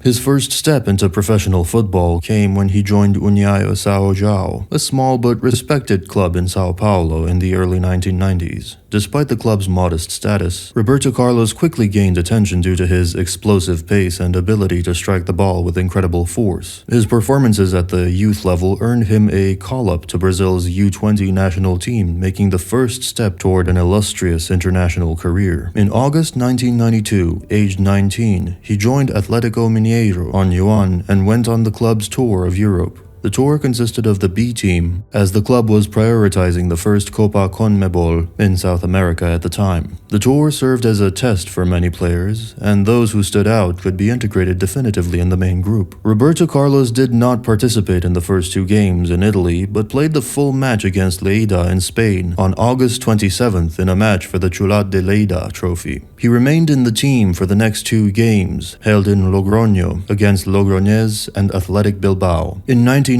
His first step into professional football came when he joined União São João, a small but respected club in São Paulo in the early 1990s. Despite the club's modest status, Roberto Carlos quickly gained attention due to his explosive pace and ability to strike the ball with incredible force. His performances at the youth level earned him a call-up to Brazil's U20 national team, making the first step toward an illustrious international career. In August 1992, aged 19, he joined Atlético Mineiro on João and went on the club's tour of Europe. The tour consisted of the B team, as the club was prioritizing the first Copa CONMEBOL in South America at the time. The tour served as a test for many players, and those who stood out could be integrated definitively in the main group. Roberto Carlos did not participate in the first two games in Italy, but played the full match against Lleida in Spain on August 27th in a match for the Ciutat de Lleida trophy. He remained in the team for the next two games, held in Logroño against Logroñés and Athletic Bilbao. In 1993,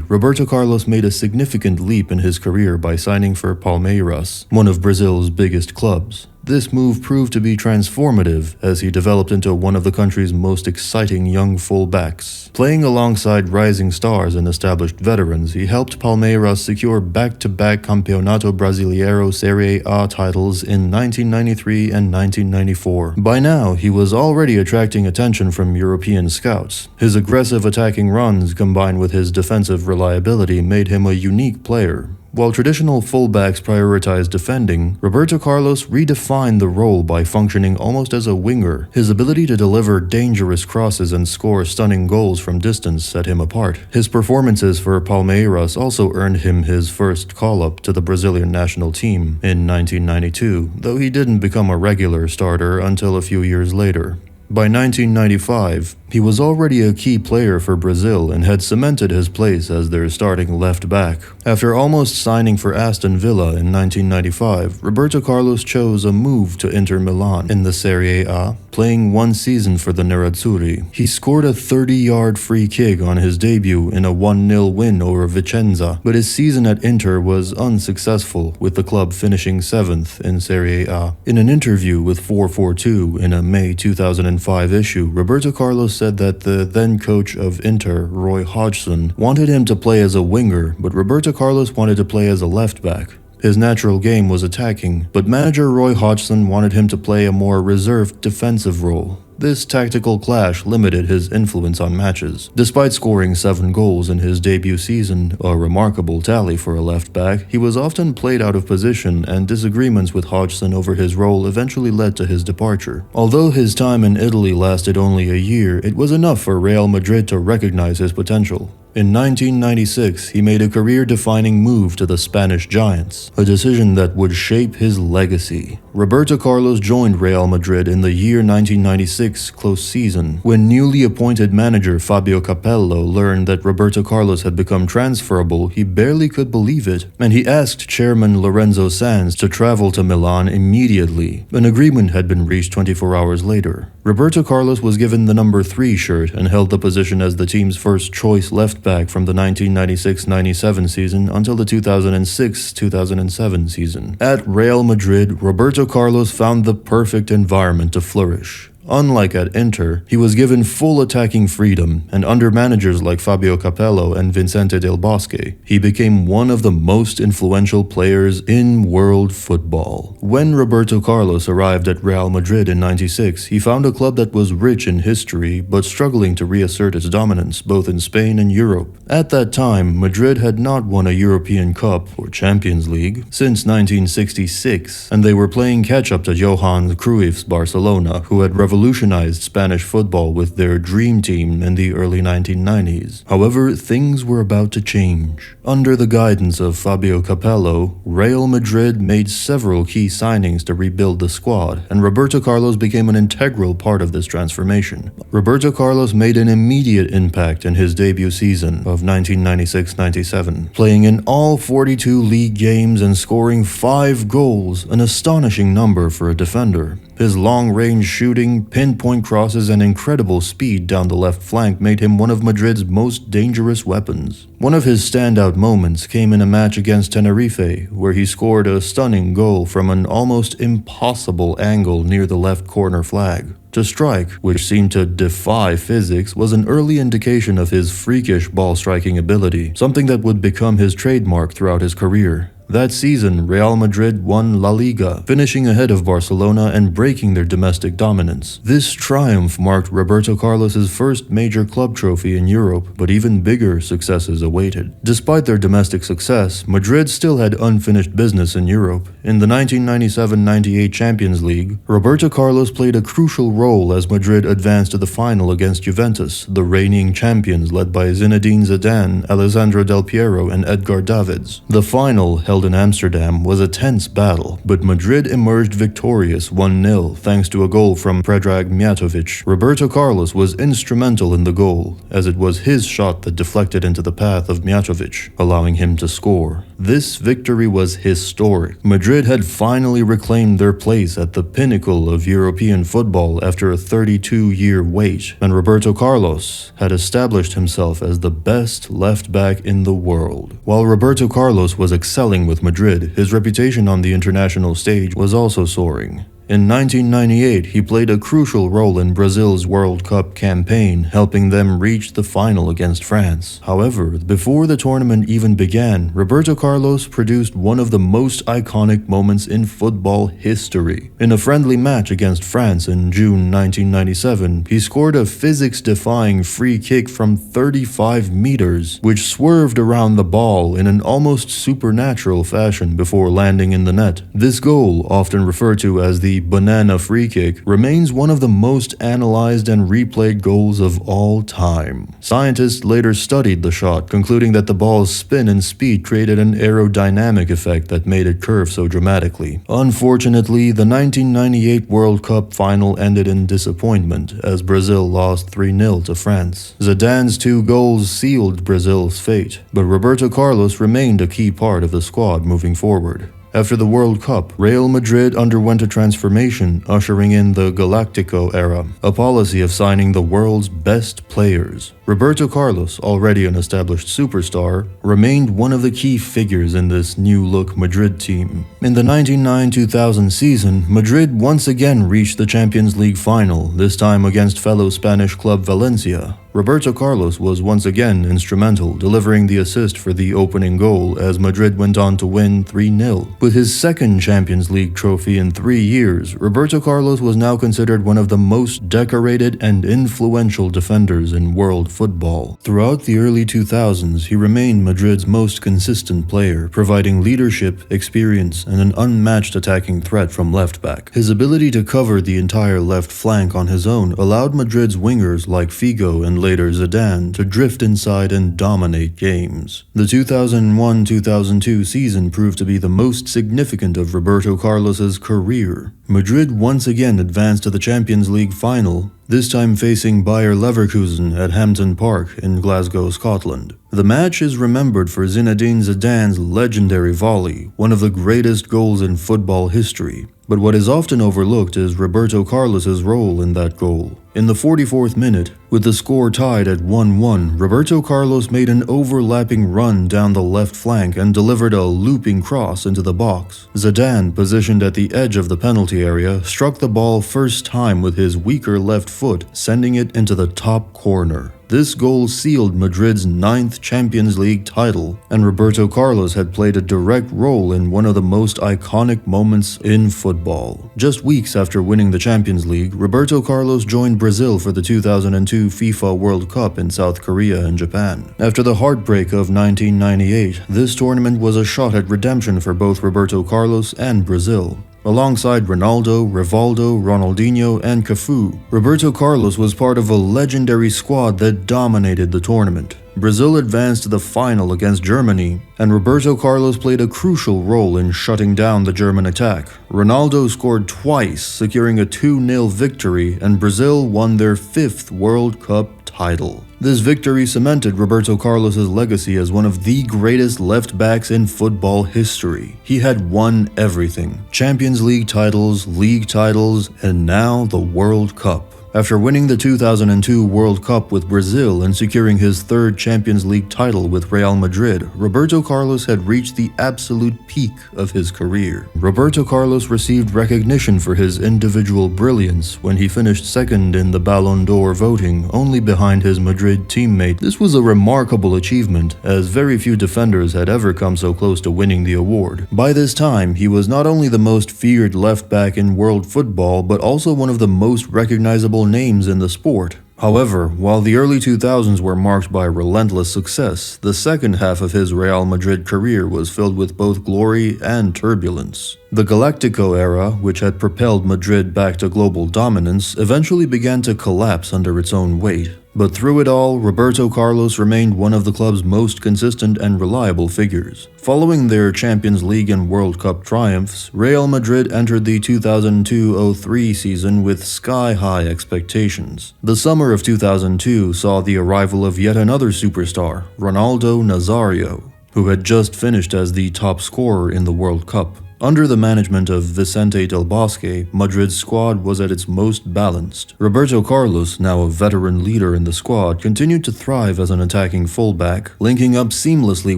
Roberto Carlos made a significant leap in his career by signing for Palmeiras, one of Brazil's biggest clubs. This move proved to be transformative as he developed into one of the country's most exciting young fullbacks. Playing alongside rising stars and established veterans, he helped Palmeiras secure back-to-back Campeonato Brasileiro Série A titles in 1993 and 1994. By now, he was already attracting attention from European scouts. His aggressive attacking runs combined with his defensive reliability made him a unique player. While traditional fullbacks prioritized defending, Roberto Carlos redefined the role by functioning almost as a winger. His ability to deliver dangerous crosses and score stunning goals from distance set him apart. His performances for Palmeiras also earned him his first call-up to the Brazilian national team in 1992, though he didn't become a regular starter until a few years later. By 1995, he was already a key player for Brazil and had cemented his place as their starting left back. After almost signing for Aston Villa in 1995, Roberto Carlos chose a move to Inter Milan in the Serie A, playing one season for the Nerazzurri. He scored a 30-yard free kick on his debut in a 1-0 win over Vicenza, but his season at Inter was unsuccessful, with the club finishing 7th in Serie A. In an interview with 442 in a May 2005 issue, Roberto Carlos said that the then coach of Inter, Roy Hodgson, wanted him to play as a winger, but Roberto Carlos wanted to play as a left back. His natural game was attacking, but manager Roy Hodgson wanted him to play a more reserved defensive role. This tactical clash limited his influence on matches. Despite scoring 7 goals in his debut season, a remarkable tally for a left-back, he was often played out of position, and disagreements with Hodgson over his role eventually led to his departure. Although his time in Italy lasted only a year, it was enough for Real Madrid to recognize his potential. In 1996, he made a career-defining move to the Spanish Giants, a decision that would shape his legacy. Roberto Carlos joined Real Madrid in the year 1996 close season. When newly appointed manager Fabio Capello learned that Roberto Carlos had become transferable, he barely could believe it, and he asked chairman Lorenzo Sanz to travel to Milan immediately. An agreement had been reached 24 hours later. Roberto Carlos was given the number 3 shirt and held the position as the team's first-choice left-back from the 1996-97 season until the 2006-2007 season. At Real Madrid, Roberto Carlos found the perfect environment to flourish. Unlike at Inter, he was given full attacking freedom, and under managers like Fabio Capello and Vicente Del Bosque, he became one of the most influential players in world football. When Roberto Carlos arrived at Real Madrid in '96, he found a club that was rich in history but struggling to reassert its dominance both in Spain and Europe. At that time, Madrid had not won a European Cup or Champions League since 1966, and they were playing catch-up to Johan Cruyff's Barcelona, who had revolutionized Spanish football with their dream team in the early 1990s. However, things were about to change. Under the guidance of Fabio Capello, Real Madrid made several key signings to rebuild the squad, and Roberto Carlos became an integral part of this transformation. Roberto Carlos made an immediate impact in his debut season of 1996-97, playing in all 42 league games and scoring 5 goals, an astonishing number for a defender. His long-range shooting, pinpoint crosses, and incredible speed down the left flank made him one of Madrid's most dangerous weapons. One of his standout moments came in a match against Tenerife, where he scored a stunning goal from an almost impossible angle near the left corner flag. To strike, which seemed to defy physics, was an early indication of his freakish ball-striking ability, something that would become his trademark throughout his career. That season, Real Madrid won La Liga, finishing ahead of Barcelona and breaking their domestic dominance. This triumph marked Roberto Carlos's first major club trophy in Europe, but even bigger successes awaited. Despite their domestic success, Madrid still had unfinished business in Europe. In the 1997-98 Champions League, Roberto Carlos played a crucial role as Madrid advanced to the final against Juventus, the reigning champions led by Zinedine Zidane, Alessandro Del Piero, and Edgar Davids. The final, held in Amsterdam, was a tense battle, but Madrid emerged victorious 1-0 thanks to a goal from Predrag Mijatovic. Roberto Carlos was instrumental in the goal, as it was his shot that deflected into the path of Mijatovic, allowing him to score. This victory was historic. Madrid had finally reclaimed their place at the pinnacle of European football after a 32-year wait, and Roberto Carlos had established himself as the best left-back in the world. While Roberto Carlos was excelling with Madrid, his reputation on the international stage was also soaring. In 1998, he played a crucial role in Brazil's World Cup campaign, helping them reach the final against France. However, before the tournament even began, Roberto Carlos produced one of the most iconic moments in football history. In a friendly match against France in June 1997, he scored a physics-defying free kick from 35 meters, which swerved around the ball in an almost supernatural fashion before landing in the net. This goal, often referred to as the banana free kick, remains one of the most analyzed and replayed goals of all time. Scientists later studied the shot, concluding that the ball's spin and speed created an aerodynamic effect that made it curve so dramatically. Unfortunately, the 1998 World Cup final ended in disappointment, as Brazil lost 3-0 to France. Zidane's 2 goals sealed Brazil's fate, but Roberto Carlos remained a key part of the squad moving forward. After the World Cup, Real Madrid underwent a transformation, ushering in the Galactico era, a policy of signing the world's best players. Roberto Carlos, already an established superstar, remained one of the key figures in this new-look Madrid team. In the 1999-2000 season, Madrid once again reached the Champions League final, this time against fellow Spanish club Valencia. Roberto Carlos was once again instrumental, delivering the assist for the opening goal as Madrid went on to win 3-0. With his second Champions League trophy in 3 years, Roberto Carlos was now considered one of the most decorated and influential defenders in world football. Throughout the early 2000s, he remained Madrid's most consistent player, providing leadership, experience, and an unmatched attacking threat from left back. His ability to cover the entire left flank on his own allowed Madrid's wingers like Figo and later Zidane to drift inside and dominate games. The 2001-2002 season proved to be the most significant of Roberto Carlos's career. Madrid once again advanced to the Champions League final, this time facing Bayer Leverkusen at Hampden Park in Glasgow, Scotland. The match is remembered for Zinedine Zidane's legendary volley, one of the greatest goals in football history. But what is often overlooked is Roberto Carlos's role in that goal. In the 44th minute, with the score tied at 1-1, Roberto Carlos made an overlapping run down the left flank and delivered a looping cross into the box. Zidane, positioned at the edge of the penalty area, struck the ball first time with his weaker left foot, sending it into the top corner. This goal sealed Madrid's 9th Champions League title, and Roberto Carlos had played a direct role in one of the most iconic moments in football. Just weeks after winning the Champions League, Roberto Carlos joined Brazil for the 2002 FIFA World Cup in South Korea and Japan. After the heartbreak of 1998, this tournament was a shot at redemption for both Roberto Carlos and Brazil. Alongside Ronaldo, Rivaldo, Ronaldinho, and Cafu, Roberto Carlos was part of a legendary squad that dominated the tournament. Brazil advanced to the final against Germany, and Roberto Carlos played a crucial role in shutting down the German attack. Ronaldo scored twice, securing a 2-0 victory, and Brazil won their 5th World Cup title. This victory cemented Roberto Carlos's legacy as one of the greatest left-backs in football history. He had won everything: Champions League titles, league titles, and now the World Cup. After winning the 2002 World Cup with Brazil and securing his third Champions League title with Real Madrid, Roberto Carlos had reached the absolute peak of his career. Roberto Carlos received recognition for his individual brilliance when he finished second in the Ballon d'Or voting, only behind his Madrid teammate. This was a remarkable achievement, as very few defenders had ever come so close to winning the award. By this time, he was not only the most feared left-back in world football, but also one of the most recognizable names in the sport. However, while the early 2000s were marked by relentless success, the second half of his Real Madrid career was filled with both glory and turbulence. The Galactico era, which had propelled Madrid back to global dominance, eventually began to collapse under its own weight. But through it all, Roberto Carlos remained one of the club's most consistent and reliable figures. Following their Champions League and World Cup triumphs, Real Madrid entered the 2002-03 season with sky-high expectations. The summer of 2002 saw the arrival of yet another superstar, Ronaldo Nazario, who had just finished as the top scorer in the World Cup. Under the management of Vicente Del Bosque, Madrid's squad was at its most balanced. Roberto Carlos, now a veteran leader in the squad, continued to thrive as an attacking fullback, linking up seamlessly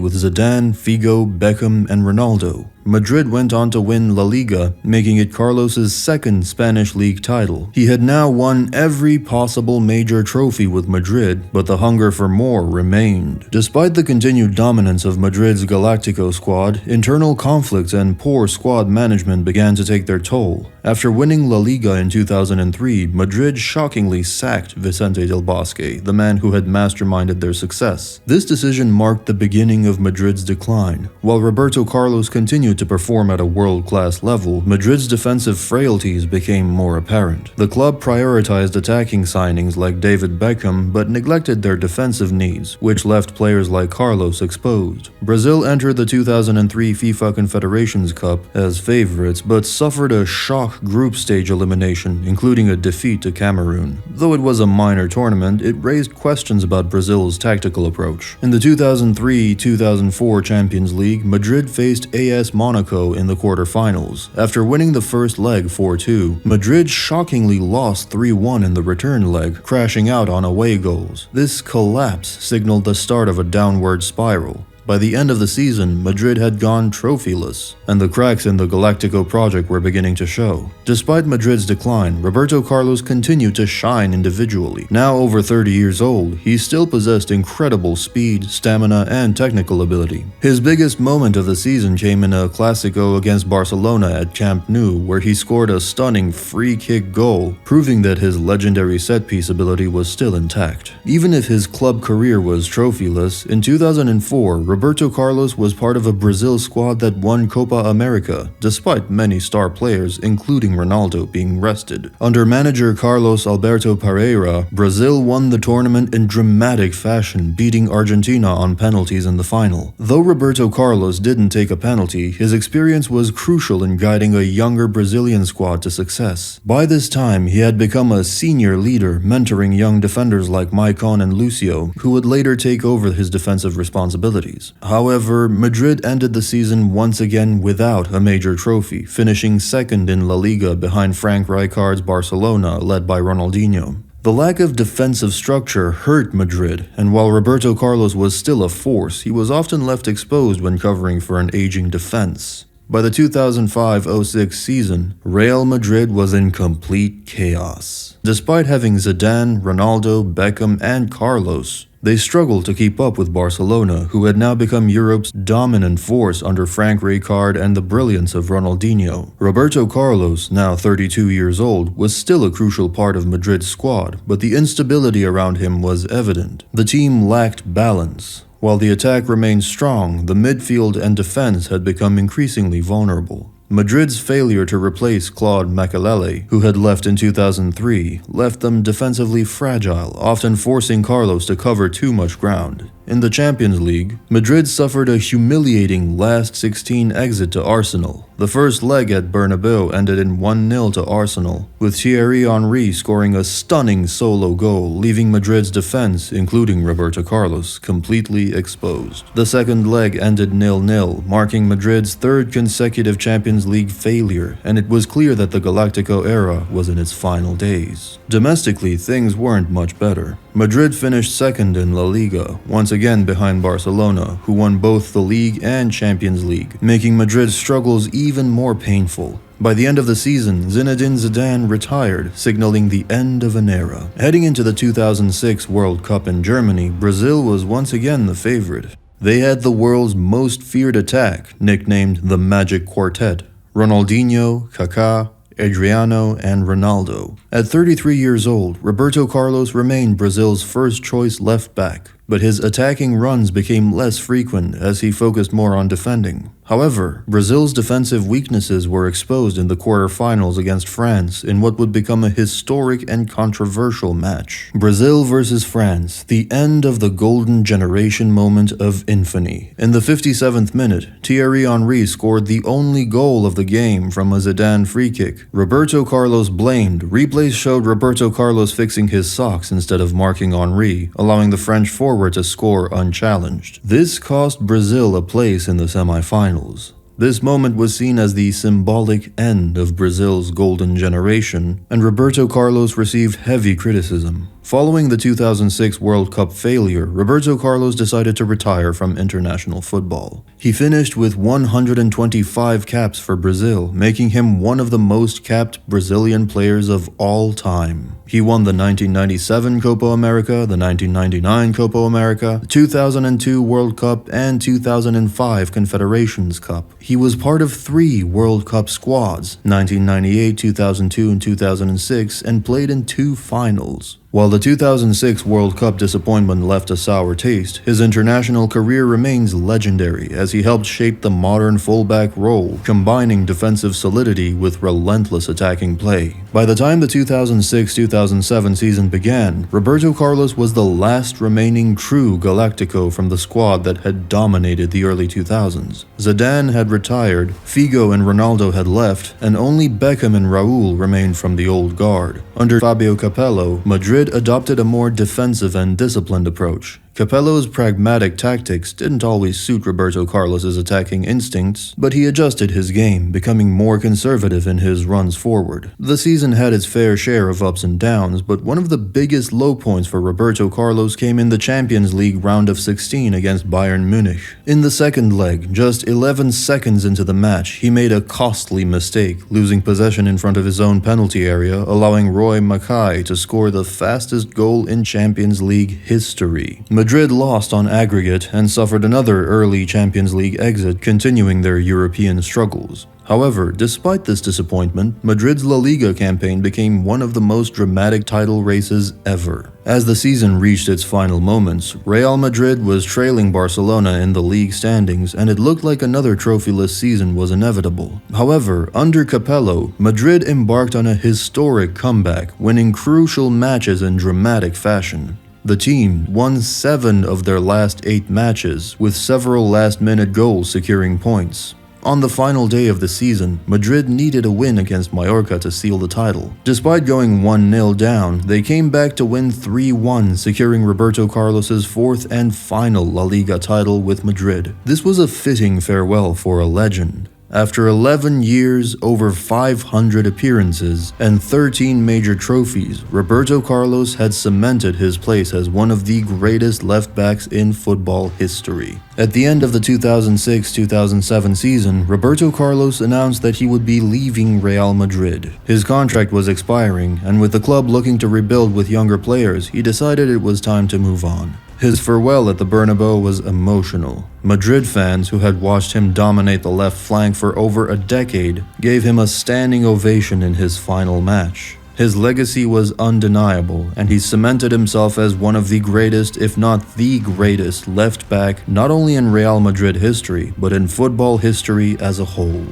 with Zidane, Figo, Beckham, and Ronaldo. Madrid went on to win La Liga, making it Carlos's second Spanish league title. He had now won every possible major trophy with Madrid, but the hunger for more remained. Despite the continued dominance of Madrid's Galactico squad, internal conflicts and poor squad management began to take their toll. After winning La Liga in 2003, Madrid shockingly sacked Vicente Del Bosque, the man who had masterminded their success. This decision marked the beginning of Madrid's decline. While Roberto Carlos continued to perform at a world-class level, Madrid's defensive frailties became more apparent. The club prioritized attacking signings like David Beckham, but neglected their defensive needs, which left players like Carlos exposed. Brazil entered the 2003 FIFA Confederations Cup as favorites, but suffered a shock group stage elimination, including a defeat to Cameroon. Though it was a minor tournament, it raised questions about Brazil's tactical approach. In the 2003-2004 Champions League, Madrid faced AS Monaco in the quarterfinals. After winning the first leg 4-2, Madrid shockingly lost 3-1 in the return leg, crashing out on away goals. This collapse signaled the start of a downward spiral. By the end of the season, Madrid had gone trophyless, and the cracks in the Galactico project were beginning to show. Despite Madrid's decline, Roberto Carlos continued to shine individually. Now over 30 years old, he still possessed incredible speed, stamina, and technical ability. His biggest moment of the season came in a Clásico against Barcelona at Camp Nou, where he scored a stunning free-kick goal, proving that his legendary set-piece ability was still intact. Even if his club career was trophyless, in 2004, Roberto Carlos was part of a Brazil squad that won Copa America, despite many star players, including Ronaldo, being rested. Under manager Carlos Alberto Pereira, Brazil won the tournament in dramatic fashion, beating Argentina on penalties in the final. Though Roberto Carlos didn't take a penalty, his experience was crucial in guiding a younger Brazilian squad to success. By this time, he had become a senior leader, mentoring young defenders like Maicon and Lucio, who would later take over his defensive responsibilities. However, Madrid ended the season once again without a major trophy, finishing second in La Liga behind Frank Rijkaard's Barcelona, led by Ronaldinho. The lack of defensive structure hurt Madrid, and while Roberto Carlos was still a force, he was often left exposed when covering for an aging defense. By the 2005-06 season, Real Madrid was in complete chaos. Despite having Zidane, Ronaldo, Beckham, and Carlos, they struggled to keep up with Barcelona, who had now become Europe's dominant force under Frank Rijkaard and the brilliance of Ronaldinho. Roberto Carlos, now 32 years old, was still a crucial part of Madrid's squad, but the instability around him was evident. The team lacked balance. While the attack remained strong, the midfield and defense had become increasingly vulnerable. Madrid's failure to replace Claude Makelele, who had left in 2003, left them defensively fragile, often forcing Carlos to cover too much ground. In the Champions League, Madrid suffered a humiliating last 16 exit to Arsenal. The first leg at Bernabeu ended in 1-0 to Arsenal, with Thierry Henry scoring a stunning solo goal, leaving Madrid's defense, including Roberto Carlos, completely exposed. The second leg ended 0-0, marking Madrid's third consecutive Champions League failure, and it was clear that the Galactico era was in its final days. Domestically, things weren't much better. Madrid finished second in La Liga, once again behind Barcelona, who won both the League and Champions League, making Madrid's struggles even more painful. By the end of the season, Zinedine Zidane retired, signaling the end of an era. Heading into the 2006 World Cup in Germany, Brazil was once again the favorite. They had the world's most feared attack, nicknamed the Magic Quartet: Ronaldinho, Kaká, Adriano, and Ronaldo. At 33 years old, Roberto Carlos remained Brazil's first-choice left-back, but his attacking runs became less frequent as he focused more on defending. However, Brazil's defensive weaknesses were exposed in the quarterfinals against France in what would become a historic and controversial match. Brazil versus France, the end of the golden generation moment of infamy. In the 57th minute, Thierry Henry scored the only goal of the game from a Zidane free kick. Roberto Carlos blamed. Replays showed Roberto Carlos fixing his socks instead of marking Henry, allowing the French forward to score unchallenged. This cost Brazil a place in the semi-finals. This moment was seen as the symbolic end of Brazil's golden generation, and Roberto Carlos received heavy criticism. Following the 2006 World Cup failure, Roberto Carlos decided to retire from international football. He finished with 125 caps for Brazil, making him one of the most capped Brazilian players of all time. He won the 1997 Copa America, the 1999 Copa America, the 2002 World Cup, and 2005 Confederations Cup. He was part of 3 World Cup squads, 1998, 2002, and 2006, and played in 2 finals. While the 2006 World Cup disappointment left a sour taste, his international career remains legendary as he helped shape the modern fullback role, combining defensive solidity with relentless attacking play. By the time the 2006-2007 season began, Roberto Carlos was the last remaining true Galactico from the squad that had dominated the early 2000s. Zidane had retired, Figo and Ronaldo had left, and only Beckham and Raul remained from the old guard. Under Fabio Capello, Madrid adopted a more defensive and disciplined approach. Capello's pragmatic tactics didn't always suit Roberto Carlos's attacking instincts, but he adjusted his game, becoming more conservative in his runs forward. The season had its fair share of ups and downs, but one of the biggest low points for Roberto Carlos came in the Champions League round of 16 against Bayern Munich. In the second leg, just 11 seconds into the match, he made a costly mistake, losing possession in front of his own penalty area, allowing Roy Mackay to score the fastest goal in Champions League history. Madrid lost on aggregate and suffered another early Champions League exit, continuing their European struggles. However, despite this disappointment, Madrid's La Liga campaign became one of the most dramatic title races ever. As the season reached its final moments, Real Madrid was trailing Barcelona in the league standings, and it looked like another trophyless season was inevitable. However, under Capello, Madrid embarked on a historic comeback, winning crucial matches in dramatic fashion. The team won 7 of their last 8 matches, with several last-minute goals securing points. On the final day of the season, Madrid needed a win against Mallorca to seal the title. Despite going 1-0 down, they came back to win 3-1, securing Roberto Carlos's 4th and final La Liga title with Madrid. This was a fitting farewell for a legend. After 11 years, over 500 appearances, and 13 major trophies, Roberto Carlos had cemented his place as one of the greatest left-backs in football history. At the end of the 2006-2007 season, Roberto Carlos announced that he would be leaving Real Madrid. His contract was expiring, and with the club looking to rebuild with younger players, he decided it was time to move on. His farewell at the Bernabeu was emotional. Madrid fans, who had watched him dominate the left flank for over a decade, gave him a standing ovation in his final match. His legacy was undeniable, and he cemented himself as one of the greatest, if not the greatest, left back not only in Real Madrid history, but in football history as a whole.